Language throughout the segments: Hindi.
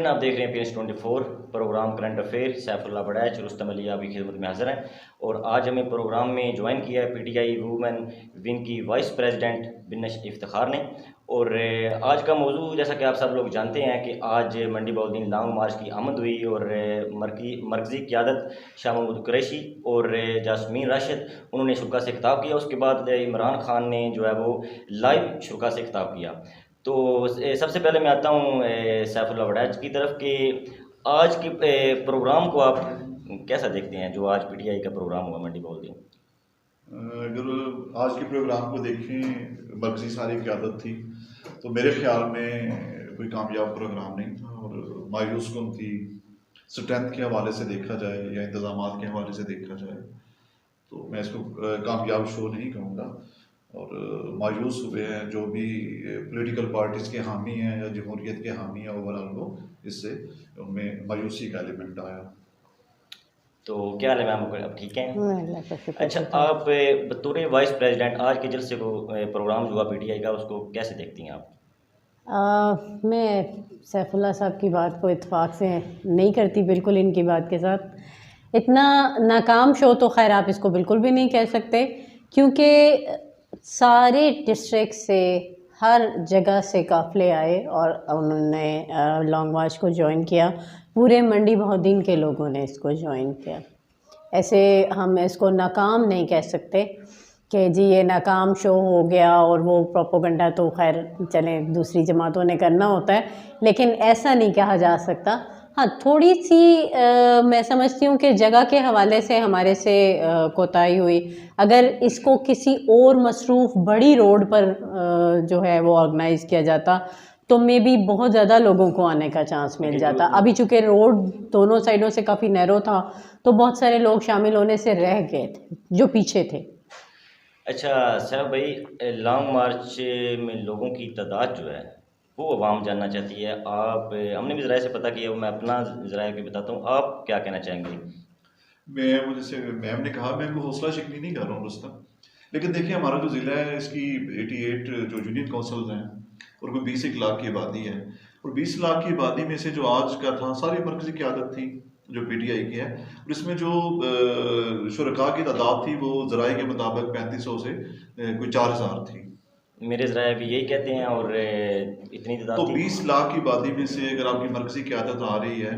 नाज़रीन, आप देख रहे हैं PS24 program current affair. Saifullah Badaich, Rustam Ali आपकी खिदमत में हाज़िर हैं। और आज हमें प्रोग्राम में ज्वाइन किया है PTI वुमेन विंग की वाइस प्रेसिडेंट बिन्नश इफ्तिखार ने। और आज का मौजू, जैसा कि आप सब लोग जानते हैं कि आज मंडी बहुद्दीन लॉन्ग मार्च की आमद हुई और मरकज़ी क़यादत शाह महमूद कुरैशी और जासमीन राशिद उन्होंने शुरा से खिताब किया। उसके बाद इमरान खान ने जो है वो लाइव शुरा से खिताब किया। तो सबसे पहले मैं आता हूँ सैफुल्लाह वड़ैच की तरफ कि आज की प्रोग्राम को आप कैसा देखते हैं, जो आज PTI का प्रोग्राम हुआ मंडी बहुद्दीन? अगर आज के प्रोग्राम को देखें, मरकज़ी सारी क़यादत थी, तो मेरे ख्याल में कोई कामयाब प्रोग्राम नहीं था और मायूस कुन थी। स्ट्रेंथ के हवाले से देखा जाए या इंतज़ामात के हवाले से देखा जाए तो मैं इसको कामयाब शो नहीं कहूँगा। और मायूस हुए हैं जो भी पॉलिटिकल पार्टीज़ के हामी हैं या जमहूरियत के हामी हैं, ओवरऑल वो इससे उनमें मायूसी का एलिमेंट आया। तो क्या हाल है मैम, अब ठीक हैं? अच्छा, आप बतौर वाइस प्रेसिडेंट आज के जलसे को प्रोग्राम जो हुआ PTI का, उसको कैसे देखती हैं आप? मैं सैफुल्लाह साहब की बात को इत्तेफाक से नहीं करती, बिल्कुल इनकी बात के साथ। इतना नाकाम शो तो खैर आप इसको बिल्कुल भी नहीं कह सकते, क्योंकि सारे डिस्ट्रिक्ट से हर जगह से काफ़िले आए और उन्होंने लॉन्ग मार्च को ज्वाइन किया। पूरे मंडी बहुद्दीन के लोगों ने इसको ज्वाइन किया। ऐसे हम इसको नाकाम नहीं कह सकते कि जी ये नाकाम शो हो गया और वो प्रोपोगंडा तो खैर चले दूसरी जमातों ने करना होता है, लेकिन ऐसा नहीं कहा जा सकता। हाँ, थोड़ी सी मैं समझती हूँ कि जगह के हवाले से हमारे से कोताही हुई। अगर इसको किसी और मसरूफ़ बड़ी रोड पर जो है वो ऑर्गेनाइज़ किया जाता तो मे बी बहुत ज़्यादा लोगों को आने का चांस मिल जाता। अभी चूँकि रोड दोनों साइडों से काफ़ी नैरो था तो बहुत सारे लोग शामिल होने से रह गए थे जो पीछे थे। अच्छा साहब भाई, लॉन्ग मार्च में लोगों की तादाद जो है वो अवाम जानना चाहती है। आप हमने भी ज़राए से पता किया, मैं अपना ज़राए भी बताता हूँ, आप क्या कहना चाहेंगे? मैं जैसे मैम ने कहा, मैं कोई हौसला शिकनी नहीं कर रहा हूँ रुस्तम, लेकिन देखिए हमारा जो ज़िला है इसकी 88 जो यूनियन काउंसिल्स हैं और कोई 20 लाख की आबादी है, और 20 लाख की आबादी में से जो आज का था सारी मरकज़ी क़यादत थी जो PTI की है, और इसमें जो शुरका की तादाद थी वो ज़राए के मुताबिक 3500 से कोई 4000 थी। मेरे ज़राए भी यही कहते हैं और इतनी तादाद तो थी। 20 लाख की आबादी में से अगर आपकी मरकज़ी क़यादत आ रही है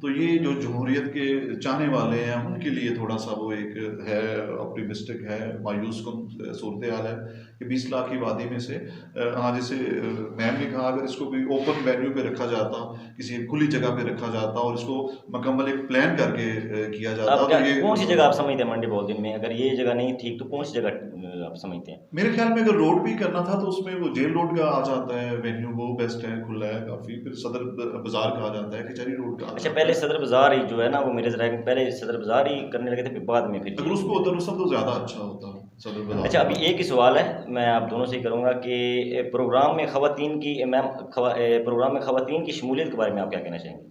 तो ये जो जमहूरियत के चाहने वाले हैं उनके लिए थोड़ा सा वो एक है, ऑप्टिमिस्टिक है, मायूस कुन सूरत हाल है कि 20 लाख की आबादी में से हाँ, जैसे मैम ने कहा, अगर इसको कोई ओपन वेन्यू पे रखा जाता, किसी खुली जगह पे रखा जाता और इसको मुकम्मल एक प्लान करके किया जाता तो ये कौन सी जगह आप समझते हैं मंडी बहुद्दीन में? अगर ये जगह नहीं ठीक तो कौन सी जगह आप समझते हैं? मेरे ख्याल में अगर रोड भी करना था तो उसमें वो जेल रोड का आ जाता है वेन्यू, वो बेस्ट है, खुला है काफ़ी। फिर सदर बाजार का आ जाता है, कचहरी रोड का। अच्छा, पहले सदर बाजार ही जो है ना, वो मेरे ज़राए में पहले सदर बाजार ही करने लगे थे, फिर बाद में फिर अगर उसको होता रुस्तम तो ज़्यादा अच्छा होता सदर बाजार। अच्छा, अभी एक ही सवाल है, मैं आप दोनों से ही करूँगा कि प्रोग्राम में ख़वातीन की प्रोग्राम में ख़वातीन की शमूलियत के बारे में आप क्या कहना चाहेंगे?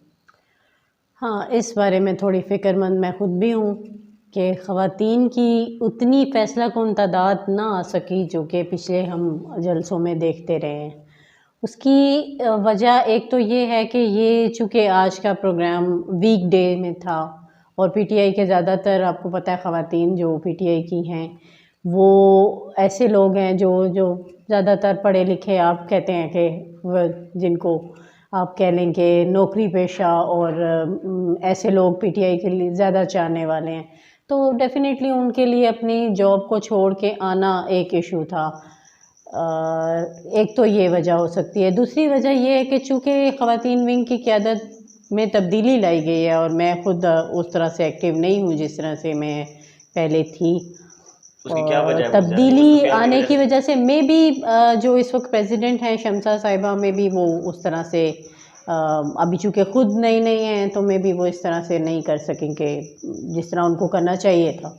हाँ, इस बारे में थोड़ी फ़िक्रमंद मैं ख़ुद भी हूँ कि ख़वातीन की उतनी फ़ैसला कुन तादाद ना आ सकी जो कि पिछले हम जलसों में देखते रहे हैं। उसकी वजह एक तो ये है कि ये चूँकि आज का प्रोग्राम वीक डे में था और PTI के ज़्यादातर आपको पता है ख़वातीन जो PTI की हैं वो ऐसे लोग हैं जो ज़्यादातर पढ़े लिखे, आप कहते हैं कि जिनको आप कह लें कि नौकरी पेशा और ऐसे लोग PTI के लिए ज़्यादा चाहने वाले हैं, तो डेफ़िनेटली उनके लिए अपनी जॉब को छोड़ के आना एक इशू था। एक तो ये वजह हो सकती है। दूसरी वजह ये है कि चूँकि ख़वातीन विंग की क़यादत में तब्दीली लाई गई है और मैं ख़ुद उस तरह से एक्टिव नहीं हूँ जिस तरह से मैं पहले थी। उसकी क्या वजह है? तब्दीली आने की वजह से मे बी जो इस वक्त प्रेसिडेंट हैं शमसा साहिबा, में भी वो उस तरह से अभी चूँकि ख़ुद नई हैं तो मे बी वो इस तरह से नहीं कर सकेंगे जिस तरह उनको करना चाहिए था।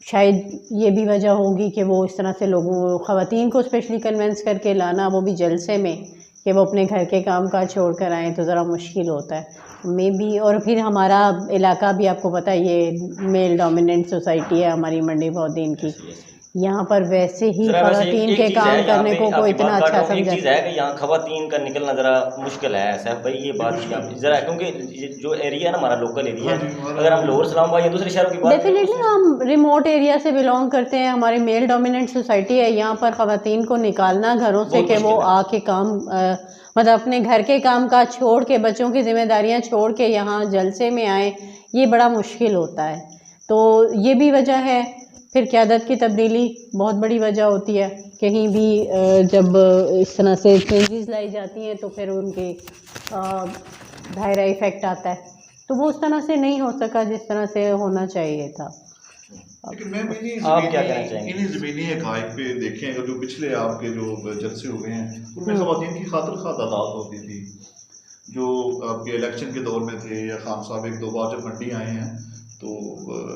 शायद ये भी वजह होगी कि वो इस तरह से लोगों ख़वातीन को स्पेशली कन्विंस करके लाना, वो भी जलसे में, कि वो अपने घर के काम काज छोड़ कर आएँ तो ज़रा मुश्किल होता है मे बी। और फिर हमारा इलाका भी आपको पता है ये मेल डोमिनेंट सोसाइटी है हमारी मंडी बहुद्दीन की, यहाँ पर वैसे ही जरा वैसे खवातीन एक के चीज़ है काम यहाँ करने पे, को कोई आपकी इतना बात काट अच्छा रहा हूँ, एक समझा। चीज़ है कि यहाँ खवातीन का निकलना ज़रा मुश्किल है सैफ भाई, ये बात मुश्किल है। ज़रा, क्योंकि ये जो एरिया है ना हमारा लोकल एरिया हाँ जी, है, हमारा अगर हम लोअर इस्लामाबाद या दूसरे शहरों की बात करें डेफिनेटली हम रिमोट एरिया से बिलोंग करते हैं, हमारी मेल डोमिनेंट सोसाइटी है, यहाँ पर खवातीन को निकालना घरों से बहुत कि वो मुश्किल है। आके काम मतलब अपने घर के काम काज छोड़ के, बच्चों की जिम्मेदारियाँ छोड़ के यहाँ जलसे में आए, ये बड़ा मुश्किल होता है। तो ये भी वजह है। फिर क़यादत की तब्दीली बहुत बड़ी वजह होती है। कहीं भी जब इस तरह से चेंजेस लाई जाती हैं तो फिर उनके दायरा इफ़ेक्ट आता है, तो वो उस तरह से नहीं हो सका जिस तरह से होना चाहिए था। लेकिन मैं भी आप क्या कहना चाहेंगे? इन्हीं ज़मीनी हक़ाइक़ पे देखें, अगर जो पिछले आपके जो जलसे हुए हैं उनमें ख़वातीन की खातिर ख़्वाह तादाद होती थी, जो आपके इलेक्शन के दौर में थे, या खान साहब एक दो बार जब मंडी आए हैं तो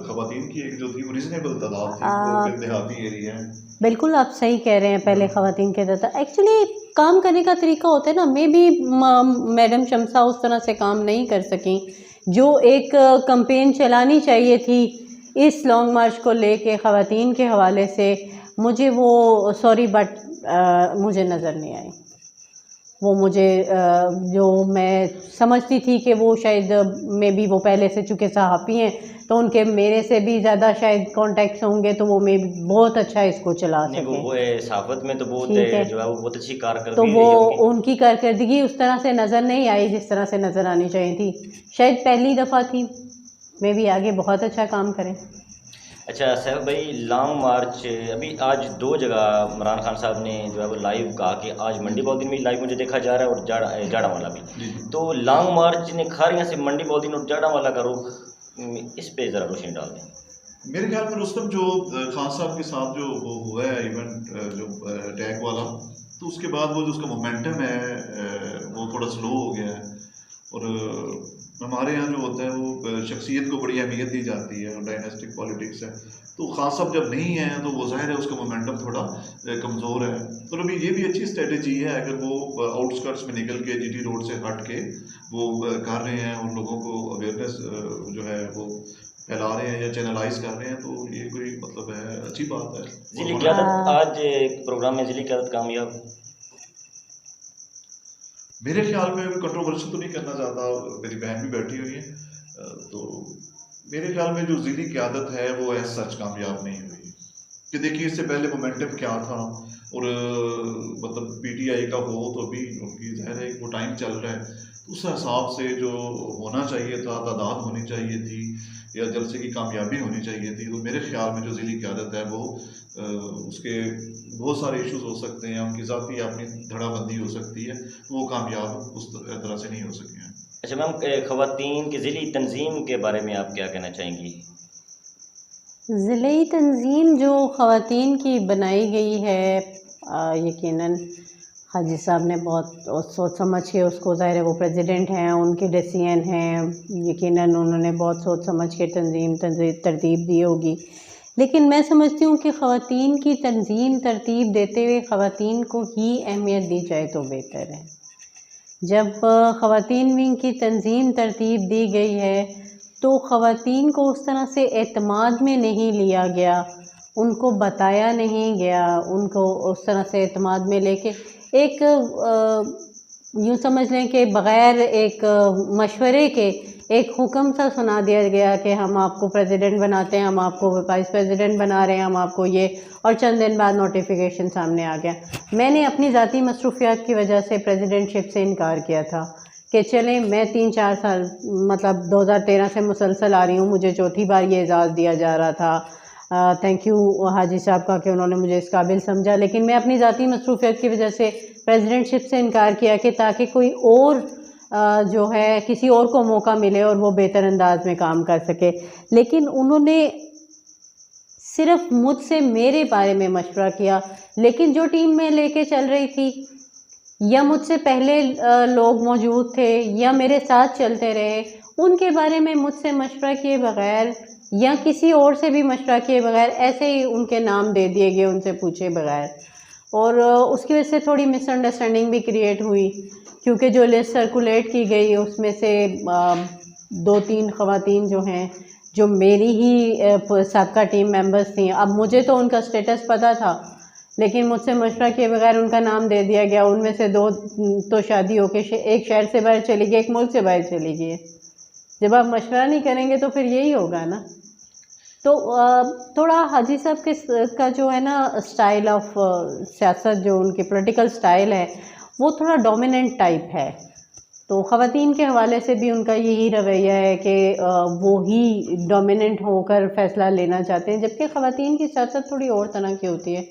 ख़वातीन की एक जो थी वो रीज़नेबल तादाद थी, वो फिर देहाती एरिया है। बिल्कुल आप सही कह रहे हैं। पहले ख़वातीन के था एक्चुअली काम करने का तरीका होता है ना, मे बी मैडम शमसा उस तरह से काम नहीं कर सकें जो एक कैंपेन चलानी चाहिए थी इस लॉन्ग मार्च को लेके ख़वातीन के हवाले से। मुझे वो सॉरी बट मुझे नज़र नहीं आई। वो मुझे जो मैं समझती थी कि वो शायद मे बी वो पहले से चूँकि सहाफ़ी हैं तो उनके मेरे से भी ज़्यादा शायद कॉन्टैक्ट्स होंगे, तो वो मे बी बहुत अच्छा इसको चला नहीं, सकें। वो सहाफ़त में तो बहुत ठीक है। जो है वो बहुत अच्छी तो कारकर्दगी वो रही है उनकी। उनकी कारकर्दगी उस तरह से नज़र नहीं आई जिस तरह से नज़र आनी चाहिए थी। शायद पहली दफ़ा थी, मे बी आगे बहुत अच्छा काम करें। अच्छा सैफ भाई, लॉन्ग मार्च अभी आज दो जगह इमरान खान साहब ने जो है वो लाइव कहा कि आज मंडी बौद्दीन में लाइव मुझे देखा जा रहा है और जाड़ा वाला भी। जी। तो लॉन्ग मार्च ने खारियाँ से मंडी बौद्दीन और जाड़ा वाला का रुख, इस पे ज़रा रोशनी डाल दें। मेरे ख्याल में रुस्तम जो खान साहब के साथ जो वो हुआ है इवेंट, जो अटैक वाला, तो उसके बाद वो जो उसका मोमेंटम है वो थोड़ा स्लो हो गया है। और हमारे यहाँ जो होता है वो शख्सियत को बड़ी अहमियत दी जाती है और डायनेस्टिक पॉलिटिक्स है, तो खान साहब जब नहीं है तो वो ज़ाहिर है उसका मोमेंटम थोड़ा कमज़ोर है। तो अभी ये भी अच्छी स्ट्रेटजी है, अगर वो आउटस्कर्ट्स में निकल के जीटी रोड से हट के वो कर रहे हैं और लोगों को अवेयरनेस जो है वो फैला रहे हैं या चैनलाइज कर रहे हैं, तो ये कोई मतलब है अच्छी बात है। ज़िली क़यादत आज प्रोग्राम में ज़िली क़यादत कामयाब? मेरे ख्याल में कंट्रोवर्सी तो नहीं करना चाहता, मेरी बहन भी बैठी हुई है, तो मेरे ख्याल में जो ज़िली क़यादत है वो ऐसा सच कामयाब नहीं हुई। कि देखिए इससे पहले मोमेंटम क्या था, और मतलब पीटीआई का हो तो अभी उनकी ज़ाहिर है वो टाइम चल रहा है, तो उस हिसाब से जो होना चाहिए था, तादाद होनी चाहिए थी या जलसे की कामयाबी होनी चाहिए थी, तो मेरे ख्याल में जो ज़िली क़यादत है वो उसके बहुत सारे इश्यूज हो सकते हैं, उनकी ज़ाती अपनी धड़ाबंदी हो सकती है, तो वो कामयाब उस तरह से नहीं हो सके हैं। अच्छा मैम, ख़वातीन की ज़िली तंजीम के बारे में आप क्या कहना चाहेंगी? ज़िले तंजीम जो ख़वातीन की बनाई गई है, यकीनन हाजी साहब ने बहुत सोच समझ के उसको, ज़ाहिर है वो प्रेसिडेंट हैं, उनके डिसीजन हैं, यकीनन उन्होंने बहुत सोच समझ के तरतीब दी होगी। लेकिन मैं समझती हूँ कि ख़वातीन की तंजीम तरतीब देते हुए ख़वातीन को ही अहमियत दी जाए तो बेहतर है। जब ख़वातीन विंग की तंजीम तरतीब दी गई है तो ख़वातीन को उस तरह से एतमाद में नहीं लिया गया, उनको बताया नहीं गया, उनको उस तरह से एतमाद में लेके एक यूँ समझ लें कि बग़ैर एक मशवरे के एक हुक्म सा सुना दिया गया कि हम आपको प्रेसिडेंट बनाते हैं, हम आपको वाइस प्रेसिडेंट बना रहे हैं, हम आपको ये, और चंद दिन बाद नोटिफिकेशन सामने आ गया। मैंने अपनी ज़ाती मसरूफियात की वजह से प्रेसिडेंटशिप से इनकार किया था कि चलें, मैं 3-4 साल मतलब 2013 से मुसलसल आ रही हूँ, मुझे चौथी बार ये एजाज़ दिया जा रहा था। थैंक यू हाजी साहब का कि उन्होंने मुझे इस काबिल समझा, लेकिन मैं अपनी ज़ाती मसरूफियत की वजह से प्रेसिडेंटशिप से इनकार किया कि ताकि कोई और जो है किसी और को मौका मिले और वो बेहतर अंदाज में काम कर सके। लेकिन उन्होंने सिर्फ मुझसे मेरे बारे में मशवरा किया, लेकिन जो टीम में लेके चल रही थी, या मुझसे पहले लोग मौजूद थे या मेरे साथ चलते रहे, उनके बारे में मुझसे मशवरा किए बग़ैर या किसी और से भी मशवरा किए बग़ैर ऐसे ही उनके नाम दे दिए गए, उनसे पूछे बग़ैर। और उसकी वजह से थोड़ी मिसअंडरस्टैंडिंग भी क्रिएट हुई, क्योंकि जो लिस्ट सर्कुलेट की गई उसमें से 2-3 ख़वातीन जो हैं जो मेरी ही सबका टीम मेंबर्स थी। अब मुझे तो उनका स्टेटस पता था, लेकिन मुझसे मशवरा किए बगैर उनका नाम दे दिया गया। उनमें से 2 तो शादी होके एक शहर से बाहर चली गई, एक मुल्क से बाहर चली गई। जब आप मशवरा नहीं करेंगे तो फिर यही होगा ना। तो थोड़ा हाजी साहब का जो है ना स्टाइल ऑफ सियासत, जो उनकी पॉलिटिकल स्टाइल है, वो थोड़ा डोमिनेंट टाइप है। तो ख़वातीन के हवाले से भी उनका यही रवैया है कि वो ही डोमिनेंट होकर फ़ैसला लेना चाहते हैं, जबकि ख़वातीन की सियासत थोड़ी और तरह की होती है।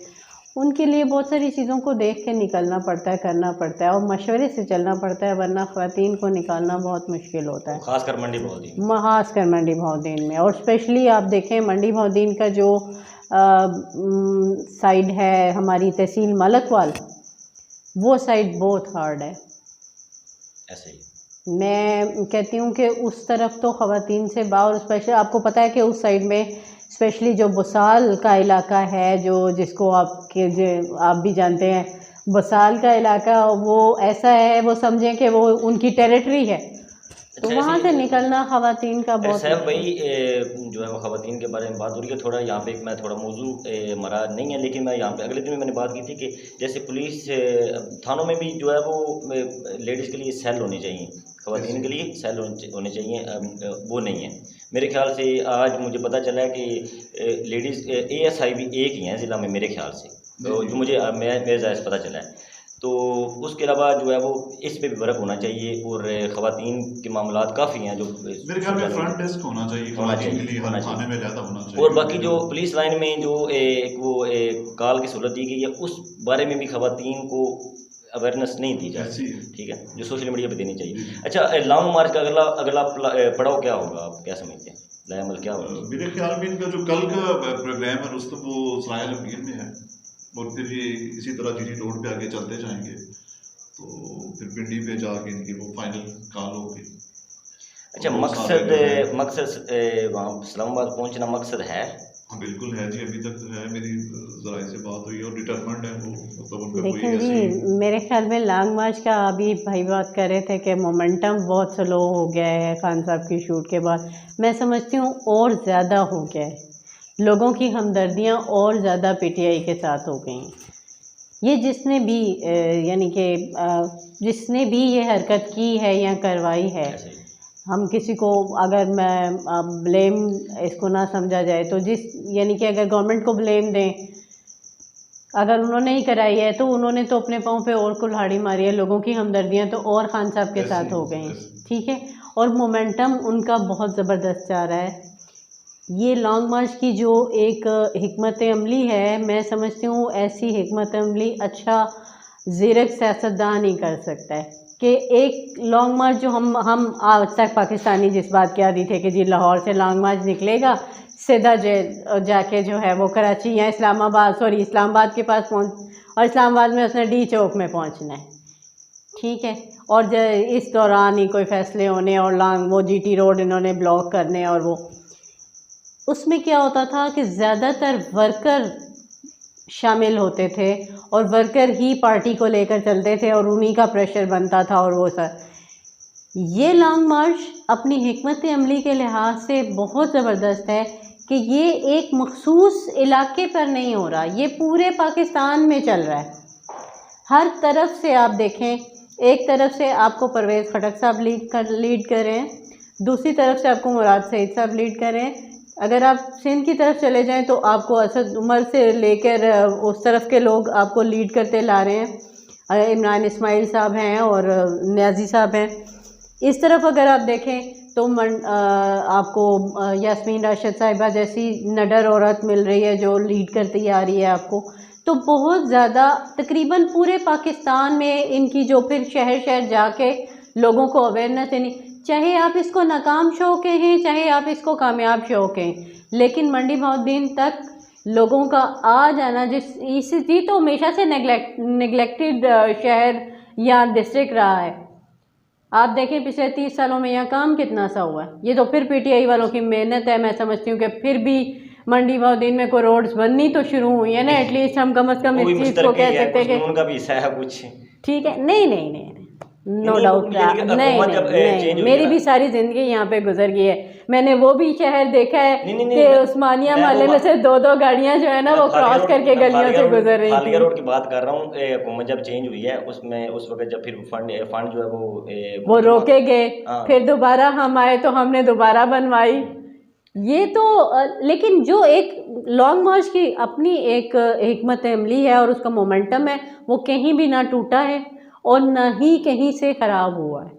उनके लिए बहुत सारी चीज़ों को देख के निकलना पड़ता है, करना पड़ता है और मशवरे से चलना पड़ता है, वरना ख़वातीन को निकालना बहुत मुश्किल होता है, खासकर मंडी भावदीन, खासकर मंडी भावदीन में। और स्पेशली आप देखें मंडी भावदीन का जो साइड है हमारी तहसील मलकवाल, वो साइड बहुत हार्ड है। ऐसे ही मैं कहती हूँ कि उस तरफ तो ख़वातीन से और स्पेशली आपको पता है कि उस साइड में स्पेशली जो बसाल का इलाका है, जो जिसको आप भी जानते हैं, बसाल का इलाका वो ऐसा है, वो समझें कि वो उनकी टेरिटरी है। तो अच्छा, वहाँ से निकलना ख़वातीन का बहुत साहब भाई जो है वो ख़वातीन के बारे में बात हो रही है। थोड़ा यहाँ पे मैं थोड़ा मौजू हमारा नहीं है, लेकिन मैं यहाँ पे अगले दिन मैंने बात की थी कि जैसे पुलिस थानों में भी जो है वो लेडीज़ के लिए सेल होने चाहिए, ख़वातीन के लिए सेल होने चाहिए, वो नहीं है मेरे ख्याल से। आज मुझे पता चला है कि लेडीज़ ASI भी एक ही हैं ज़िला में मेरे ख्याल से, तो जो मुझे मेरे ज़ाहिर पता चला है। तो उसके अलावा जो है वो इस पे भी वर्क होना चाहिए और ख़वातीन के मामलात काफ़ी हैं जो मेरे ख्याल में फ्रंट डेस्क होना चाहिए ख़वातीन के लिए, हर थाने में ज़्यादा होना चाहिए। और बाकी जो पुलिस लाइन में जो वो कॉल की सहूलत दी गई है, उस बारे में भी ख़वातीन को अवेयरनेस नहीं दी जाती, ठीक है, जो सोशल मीडिया पे देनी चाहिए। अच्छा, लॉन्ग मार्च का अगला पड़ाव क्या होगा, आप क्या समझते हैं, लायामल क्या होगा? मेरे ख्याल में इनका जो कल का प्रोग्राम है रुस्तम, वो सराय लंबीर में है और फिर ये इसी तरह जीटी रोड पे आगे चलते जाएंगे, तो फिर पिंडी पे जाके इनकी वो फाइनल कॉल होगी। अच्छा, मकसद वहाँ इस्लामाबाद पहुँचना मकसद है? हाँ बिल्कुल है जी, अभी तक तो है, मेरी ज़राए से बात हुई और डिटरमेंट है वो, मतलब उनका कोई देखें जी, मेरे ख्याल में लॉन्ग मार्च का अभी भाई बात कर रहे थे कि मोमेंटम बहुत स्लो हो गया है खान साहब की शूट के बाद। मैं समझती हूँ और ज़्यादा हो गया है, लोगों की हमदर्दियाँ और ज़्यादा PTI के साथ हो गई। ये जिसने भी यानी कि जिसने भी ये हरकत की है या करवाई है, हम किसी को अगर मैं ब्लेम इसको ना समझा जाए तो यानी कि अगर गवर्नमेंट को ब्लेम दें, अगर उन्होंने ही कराई है तो उन्होंने तो अपने पाँव पे और कुल्हाड़ी मारी है। लोगों की हमदर्दियाँ तो और खान साहब के साथ हो गई, ठीक है, और मोमेंटम उनका बहुत ज़बरदस्त जा रहा है। ये लॉन्ग मार्च की जो एक हिकमत अमली है, मैं समझती हूँ ऐसी हिकमत अमली अच्छा ज़ीरक सियासतदान ही कर सकता है कि एक लॉन्ग मार्च जो हम आज तक पाकिस्तानी जिस बात के आदी थे कि जी लाहौर से लॉन्ग मार्च निकलेगा, सीधा जाके जो है वो कराची या इस्लामाबाद के पास और इस्लामाबाद में उसने D चौक में पहुंचना है, ठीक है, और इस दौरान ही कोई फैसले होने और वो GT रोड इन्होंने ब्लॉक करने। और वो उसमें क्या होता था कि ज़्यादातर वर्कर शामिल होते थे और वर्कर ही पार्टी को लेकर चलते थे और उन्हीं का प्रेशर बनता था। और वो सर, ये लॉन्ग मार्च अपनी हिकमत अमली के लिहाज से बहुत ज़बरदस्त है कि ये एक मखसूस इलाके पर नहीं हो रहा, ये पूरे पाकिस्तान में चल रहा है। हर तरफ से आप देखें, एक तरफ से आपको परवेज़ खटक साहब लीड कर रहे हैं, दूसरी तरफ से आपको मुराद सईद साहब लीड कर रहे हैं। अगर आप सिंध की तरफ चले जाएं तो आपको असद उमर से लेकर उस तरफ के लोग आपको लीड करते ला रहे हैं। इमरान इस्माइल साहब हैं और न्याजी साहब हैं। इस तरफ अगर आप देखें तो आपको यास्मीन राशिद साहिबा जैसी नडर औरत मिल रही है जो लीड करती आ रही है आपको। तो बहुत ज़्यादा तकरीबन पूरे पाकिस्तान में इनकी जो फिर शहर शहर जाके लोगों को अवेयरनेस देनी, चाहे आप इसको नाकाम शो कहें चाहे आप इसको कामयाब शो कहें, लेकिन मंडी भावदीन तक लोगों का आ जाना इसकी तो हमेशा से नेगलेक्टेड शहर या डिस्ट्रिक्ट रहा है। आप देखें पिछले 30 सालों में यहाँ काम कितना सा हुआ है। ये तो फिर PTI वालों की मेहनत है। मैं समझती हूँ कि फिर भी मंडी भावदीन में कोई रोड्स बननी तो शुरू हुई है ना, एटलीस्ट हम कम अज़ कम इस चीज़ को कह सकते हैं कि उनका भी हिस्सा है कुछ, ठीक है। नहीं, नो डाउट। नहीं, मेरी भी सारी ज़िंदगी यहाँ पे गुजर गई है। मैंने वो भी शहर देखा है कि उस्मानिया मोहल्ले में से 2-2 गाड़ियाँ जो है ना वो क्रॉस करके गलियों से गुजर रही थी। रोड की बात कर रहा हूँ, हुकूमत जब चेंज हुई है उसमें उस वक्त जब फिर फंड जो है वो रोके गए, फिर दोबारा हम आए तो हमने दोबारा बनवाई। ये तो लेकिन जो एक लॉन्ग मार्च की अपनी एक हिकमत अमली है और उसका मोमेंटम है, वो कहीं भी ना टूटा है और ना ही कहीं से ख़राब हुआ है।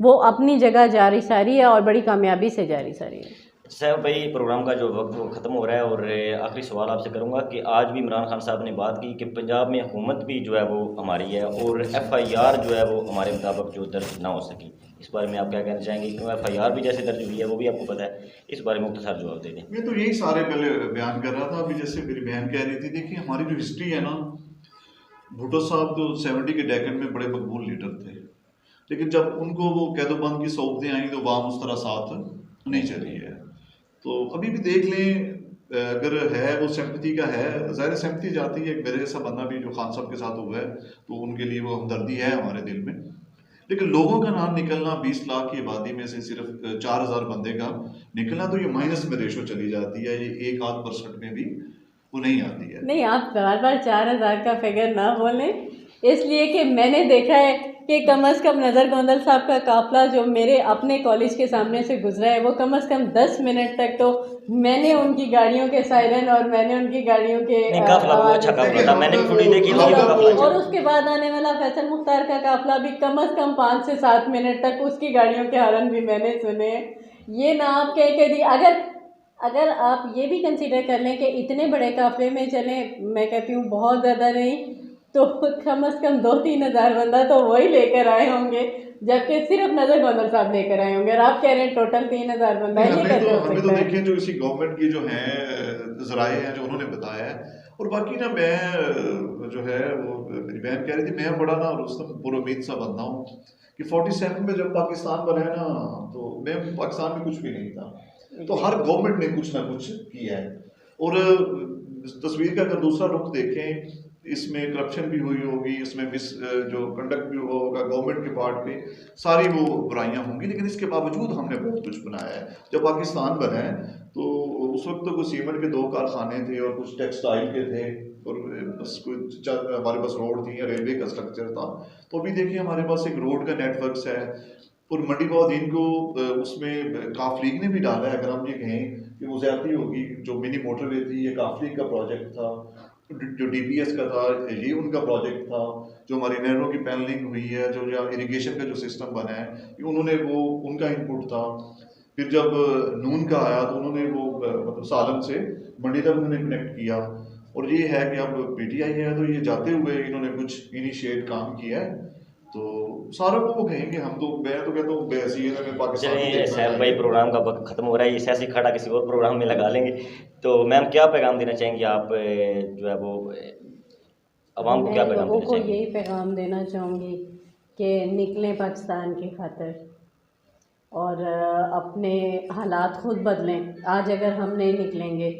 वो अपनी जगह जारी सारी है और बड़ी कामयाबी से जारी सारी है। सर भाई, प्रोग्राम का जो वक्त वो ख़त्म हो रहा है और आखिरी सवाल आपसे करूंगा कि आज भी इमरान खान साहब ने बात की कि पंजाब में हुकूमत भी जो है वो हमारी है और FIR जो है वो हमारे मुताबिक जो दर्ज ना हो सकी। इस बारे में आप क्या कहना चाहेंगे? क्यों FIR भी जैसे दर्ज हुई है वो भी आपको पता है, इस बारे में मुख्तसर जवाब दे दें। मैं तो यही सारे पहले बयान कर रहा था। अभी जैसे मेरी बहन कह रही थी, देखिए हमारी जो हिस्ट्री है ना, भुट्टो साहब तो 70 के डेकेड में बड़े मकबूल लीडर थे, लेकिन जब उनको वो कैदोबंद की सौगतें आई तो वाम उस तरह साथ नहीं चली है। तो अभी भी देख लें, अगर है वो सिंपैथी का है, ज़ाहिर सिंपैथी जाती है। मेरे जैसा बंदा भी जो खान साहब के साथ हुआ है तो उनके लिए वो हमदर्दी है हमारे दिल में, लेकिन लोगों का नाम निकलना 20 लाख की आबादी में से सिर्फ 4000 बंदे का निकलना, तो ये माइनस में रेशो चली जाती है, ये 1-8% में भी वो नहीं आती है। नहीं, आप बार 4000 का फिगर ना बोलें, इसलिए कि मैंने देखा है कि कम से कम नज़र गोंदल साहब का काफिला जो मेरे अपने कॉलेज के सामने से गुजरा है, वो कम से कम 10 मिनट तक तो मैंने उनकी गाड़ियों के सायरन और मैंने उनकी गाड़ियों के और उसके बाद आने वाला फैसल मुख्तार का काफिला भी कम से कम 5 से 7 मिनट तक उसकी गाड़ियों के हॉर्न भी मैंने सुने हैं। ये ना आप कह के दी, अगर आप ये भी कंसीडर कर लें कि इतने बड़े काफिले में चलें, मैं कहती हूँ बहुत ज़्यादा नहीं तो कम से कम 2-3 हज़ार बंदा तो वही लेकर आए होंगे, जबकि सिर्फ नजर गोंदल साहब लेकर आए होंगे, और आप कह रहे हैं टोटल 3000 बंदा। हमें तो देखिए जो इसी गवर्नमेंट की जो है जराए हैं जो उन्होंने बताया है, और बाकी ना मैं जो है वो मेरी बहन कह रही थी, मैं बड़ा ना रुस्तम पुरुमीद सा बंदा हूँ कि 47 में जब पाकिस्तान बना है ना, तो मैं पाकिस्तान में कुछ भी नहीं था, तो हर गवर्नमेंट ने कुछ ना कुछ किया है। और तस्वीर का अगर दूसरा रुख देखें, इसमें करप्शन भी हुई होगी, इसमें जो कंडक्ट भी हुआ होगा गवर्नमेंट के पार्ट पे, सारी वो बुराइयां होंगी, लेकिन इसके बावजूद हमने बहुत कुछ बनाया है। जब पाकिस्तान बना है तो उस वक्त तो कुछ सीमेंट के 2 कारखाने थे और कुछ टेक्सटाइल के थे, और बस कुछ हमारे पास रोड थी या रेलवे का स्ट्रक्चर था। तो अभी देखिए हमारे पास एक रोड का नेटवर्क है, और मंडी बहाउद्दीन को उसमें काफ लीग ने भी डाला है। अगर हम ये कहें कि वो ज्यादती होगी, जो मिनी मोटरवे थी ये काफ लीग का प्रोजेक्ट था, जो DPS का था ये उनका प्रोजेक्ट था, जो हमारी नहरों की पैनलिंग हुई है, जो इरिगेशन का जो सिस्टम बना है ये उन्होंने वो उनका इनपुट था। फिर जब नून का आया तो उन्होंने वो मतलब सालन से मंडी तक उन्होंने कनेक्ट किया, और ये है कि अब PTI है तो ये जाते हुए इन्होंने कुछ इनिशिएट काम किया है। तो सारों को वो कहेंगे, हम तो मैं तो कहता हूँ बेहसीत में पाकिस्तान। सैफ भाई, प्रोग्राम का वक्त खत्म हो रहा है, ये सियासी खड़ा किसी और प्रोग्राम में लगा लेंगे। तो मैम क्या पैगाम देना चाहेंगे आप जो है वो आवाम को, क्या पैगाम देना चाहेंगे? यही पैगाम देना चाहूँगी कि निकलें पाकिस्तान की खातिर और अपने हालात खुद बदलें। आज अगर हम नहीं निकलेंगे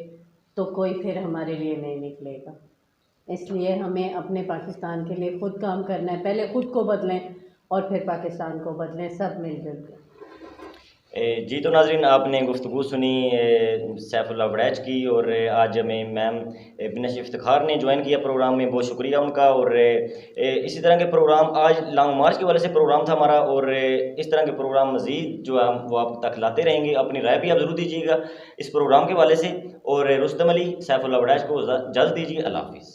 तो कोई फिर हमारे लिए नहीं निकलेगा, इसलिए हमें अपने पाकिस्तान के लिए खुद काम करना है। पहले खुद को बदलें और फिर पाकिस्तान को बदलें, सब मिलजुल कर। जी तो नाजरीन, आपने गुफ्तगू सुनी सैफुल्लाह वड़ैच की, और आज हमें मैम बिनश इफ्तिखार ने ज्वाइन किया प्रोग्राम में, बहुत शुक्रिया उनका। और इसी तरह के प्रोग्राम, आज लॉन्ग मार्च की वजह से प्रोग्राम था हमारा, और इस तरह के प्रोग्राम मज़ीद जो है वो आप तक लाते रहेंगे। अपनी राय भी आप ज़रूर दीजिएगा इस प्रोग्राम के वाले से। और रुस्तम अली, सैफुल्लाह वड़ैच को इजाज़त दीजिए। अल्लाह हाफ़िज़।